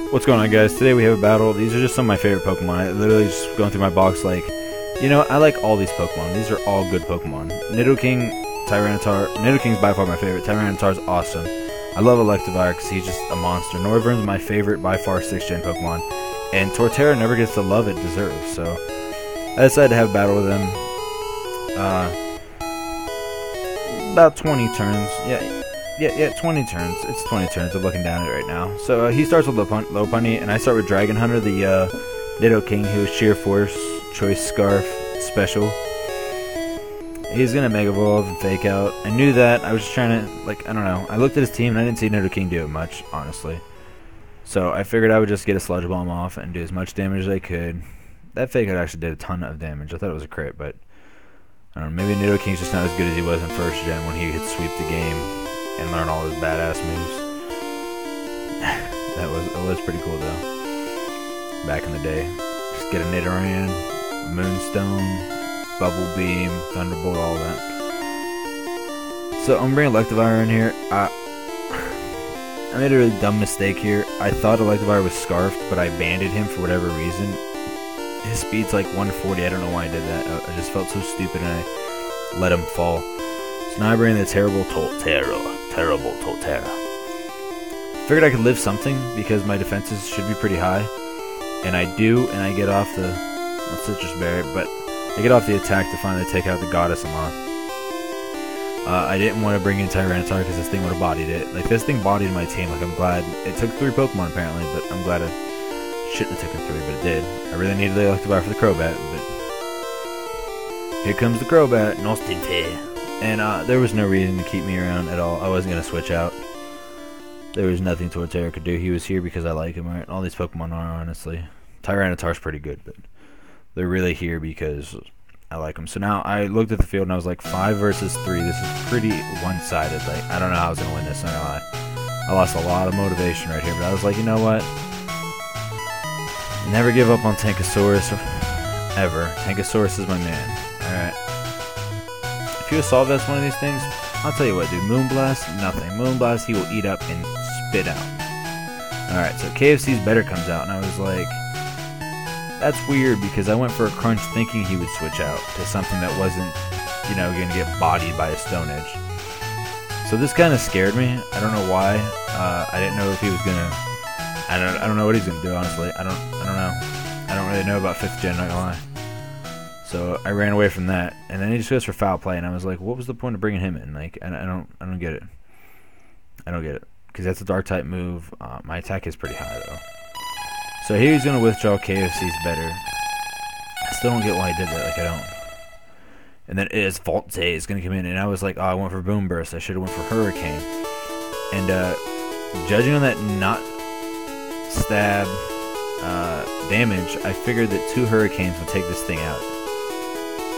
What's going on, guys? Today we have a battle. These are just some of my favorite Pokemon. I literally just going through my box like, you know, I like all these Pokemon. These are all good Pokemon. Nidoking, Tyranitar. Nidoking's by far my favorite. Tyranitar's awesome. I love Electivire because he's just a monster. Noivern's my favorite by far 6th gen Pokemon. And Torterra never gets the love it deserves. So I decided to have a battle with him. About 20 turns. Yeah, 20 turns. It's 20 turns. I'm looking down at it right now. So he starts with Lopunny, and I start with Dragon Hunter, the Nidoking, who is Sheer Force, Choice Scarf, Special. He's gonna Mega Evolve and Fake Out. I knew that. I was just trying to, like, I don't know. I looked at his team, and I didn't see Nidoking do it much, honestly. So I figured I would just get a Sludge Bomb off and do as much damage as I could. That Fake Out actually did a ton of damage. I thought it was a crit, but I don't know. Maybe Nidoking's just not as good as he was in 1st gen when he could sweep the game and learn all his badass moves. It was pretty cool though. Back in the day, just get a Nidoran, Moonstone, Bubble Beam, Thunderbolt, all that. So I'm bringing Electivire in here. I made a really dumb mistake here. I thought Electivire was Scarfed, but I banded him for whatever reason. His speed's like 140. I don't know why I did that. I just felt so stupid and I let him fall. So now I bring the terrible Torterra. Figured I could live something because my defenses should be pretty high, and I do, and I get off the Citrus Berry, but I get off the attack to finally take out the Goddess Amon. I didn't want to bring in Tyranitar because this thing would have bodied it. Like, this thing bodied my team. Like, I'm glad it took 3 Pokemon apparently, but I'm glad it shouldn't have taken 3, but it did. I really needed the Electivire for the Crobat, but here comes the Crobat, and there was no reason to keep me around at all. I wasn't gonna switch out. There was nothing Torterra could do. He was here because I like him, right? All these Pokemon are, honestly. Tyranitar's pretty good, but they're really here because I like them. So now I looked at the field and I was like, 5 versus 3. This is pretty one-sided. Like, I don't know how I was gonna win this. I'm not gonna lie. I lost a lot of motivation right here, but I was like, you know what? Never give up on Tankosaurus ever. Tankosaurus is my man. Alright. If you Assault Vest one of these things, I'll tell you what, dude. Moonblast, nothing. Moonblast, he will eat up and spit out. Alright, so KFC's Better comes out, and I was like, that's weird because I went for a Crunch thinking he would switch out to something that wasn't, you know, going to get bodied by a Stone Edge. So this kind of scared me. I don't know why. I didn't know if he was going to. I don't know what he's gonna do, honestly. I don't know. I don't really know about 5th gen, not gonna lie. So I ran away from that, and then he just goes for Foul Play, and I was like, what was the point of bringing him in? Like, I don't get it. I don't get it because that's a Dark type move. My attack is pretty high though. So here he's gonna withdraw KFC's Better. I still don't get why he did that. Like, I don't. And then his Fault is gonna come in, and I was like, oh, I went for Boom Burst. I should have went for Hurricane. And judging on that not stab damage, I figured that 2 Hurricanes would take this thing out,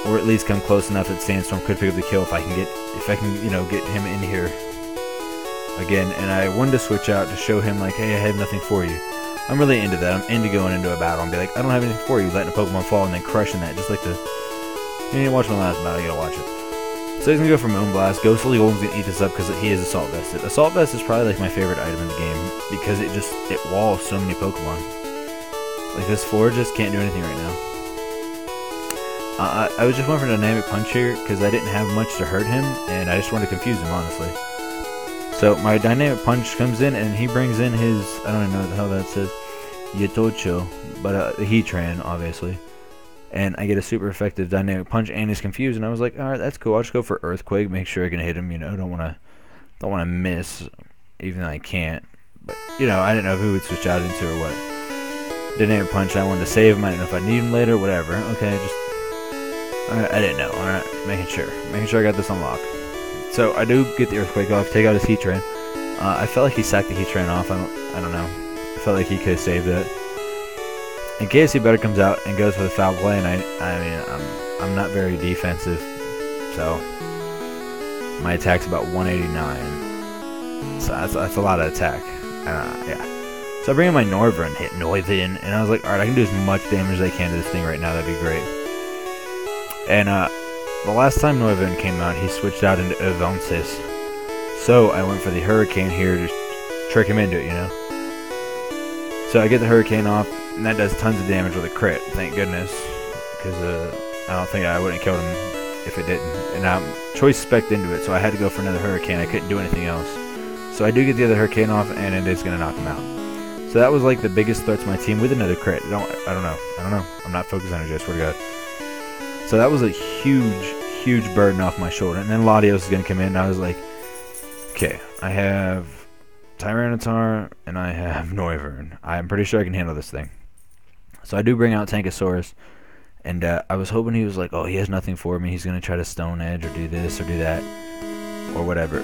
or at least come close enough that Sandstorm could pick up the kill if I can you know, get him in here again. And I wanted to switch out to show him like, hey, I have nothing for you. I'm really into that. I'm into going into a battle and be like, I don't have anything for you, letting a Pokemon fall and then crushing that, just like the. You didn't watch my last battle, you gotta watch it. So he's gonna go for Moonblast. Ghostly Golden's gonna eat this up because he is Assault Vested. Assault Vest is probably like my favorite item in the game because it walls so many Pokemon. Like, this Forge just can't do anything right now. I was just going for Dynamic Punch here because I didn't have much to hurt him, and I just wanted to confuse him, honestly. So my Dynamic Punch comes in, and he brings in his, I don't even know what the hell that says, Yatocho, but the Heatran, obviously. And I get a super effective Dynamic Punch, and he's confused, and I was like, alright, that's cool. I'll just go for Earthquake, make sure I can hit him, you know, don't wanna miss, even though I can't. But, you know, I didn't know who would switch out into or what. Dynamic Punch, I wanted to save him, I didn't know if I need him later, whatever. Okay, just, alright, I didn't know, alright, making sure I got this unlocked. So, I do get the Earthquake off, take out his Heatran. I felt like he sacked the Heatran off, I don't know. I felt like he could have saved it. And KFC Better comes out and goes for the Foul Play, and I mean, I'm not very defensive, so my attack's about 189. So that's a lot of attack. Yeah. So I bring in my Noivern, hit Noivern, and I was like, alright, I can do as much damage as I can to this thing right now. That'd be great. And the last time Noivern came out, he switched out into Evansis. So I went for the Hurricane here to trick him into it, you know. So I get the Hurricane off, and that does tons of damage with a crit, thank goodness. Because I don't think I wouldn't have killed him if it didn't. And choice spec'd into it, so I had to go for another Hurricane. I couldn't do anything else. So I do get the other Hurricane off, and it is going to knock him out. So that was like the biggest threat to my team with another crit. I don't know. I'm not focused on it, I swear to God. So that was a huge burden off my shoulder. And then Latios is going to come in, and I was like, okay, I have Tyranitar, and I have Noivern. I'm pretty sure I can handle this thing. So I do bring out Tankosaurus, and I was hoping he was like, oh, he has nothing for me. He's going to try to Stone Edge or do this or do that or whatever.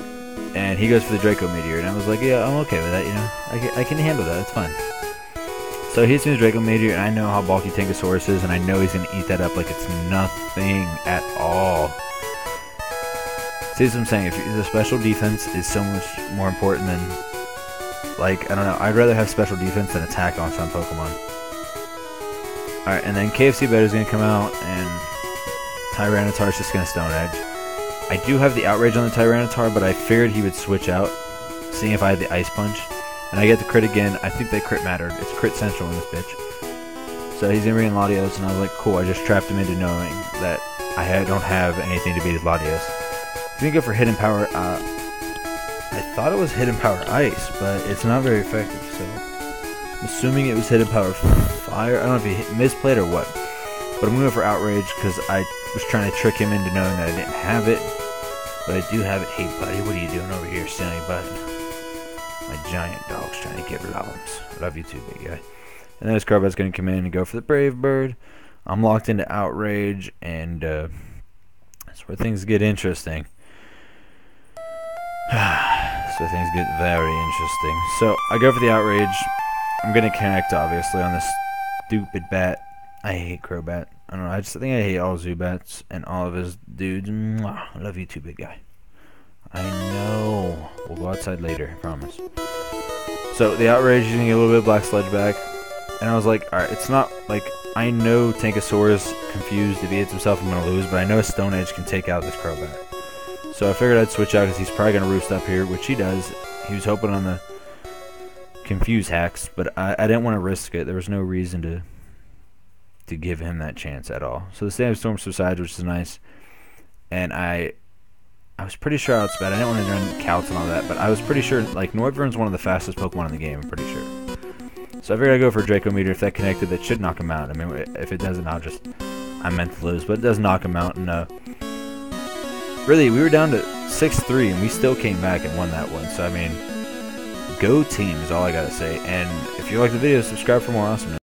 And he goes for the Draco Meteor, and I was like, yeah, I'm okay with that, you know. I can handle that. It's fine. So he hits me with Draco Meteor, and I know how bulky Tankosaurus is, and I know he's going to eat that up like it's nothing at all. See what I'm saying? If the special defense is so much more important than, like, I don't know. I'd rather have special defense than attack on some Pokemon. Alright, and then KFC Bed is going to come out, and Tyranitar is just going to Stone Edge. I do have the Outrage on the Tyranitar, but I figured he would switch out, seeing if I had the Ice Punch. And I get the crit again. I think that crit mattered. It's crit central in this bitch. So he's going to bring in Latios, and I was like, cool, I just trapped him into knowing that I don't have anything to beat his Latios. He's going to go for Hidden Power. I thought it was Hidden Power Ice, but it's not very effective, so I'm assuming it was Hidden Power Fire. I don't know if he misplayed or what. But I'm going to go for Outrage because I was trying to trick him into knowing that I didn't have it. But I do have it. Hey, buddy, what are you doing over here, silly butt? My giant dog's trying to get lumps. Love you too, big guy. And then his Crobat's going to come in and go for the Brave Bird. I'm locked into Outrage, and that's where things get interesting. So things get very interesting. So I go for the Outrage. I'm going to connect, obviously, on this stupid bat. I hate Crobat. I don't know. I just think I hate all Zubats and all of his dudes. Mwah. I love you too, big guy. I know. We'll go outside later, I promise. So the Outrage using a little bit of Black Sludge back. And I was like, alright, it's not like, I know Tankosaurus confused. If he hits himself, I'm going to lose. But I know Stone Edge can take out this Crobat. So I figured I'd switch out because he's probably going to roost up here, which he does. He was hoping on the Confuse hacks, but I didn't want to risk it. There was no reason to give him that chance at all. So the Sandstorm subsides, which is nice. And I was pretty sure I outspeed. I didn't want to run Calts and all that, but I was pretty sure, like, Noivern's one of the fastest Pokemon in the game, I'm pretty sure. So I figured I'd go for a Draco Meteor. If that connected, that should knock him out. I mean, if it doesn't, I meant to lose, but it does knock him out. And really, we were down to 6-3, and we still came back and won that one. So, I mean, go team is all I gotta say. And if you like the video, subscribe for more awesomeness.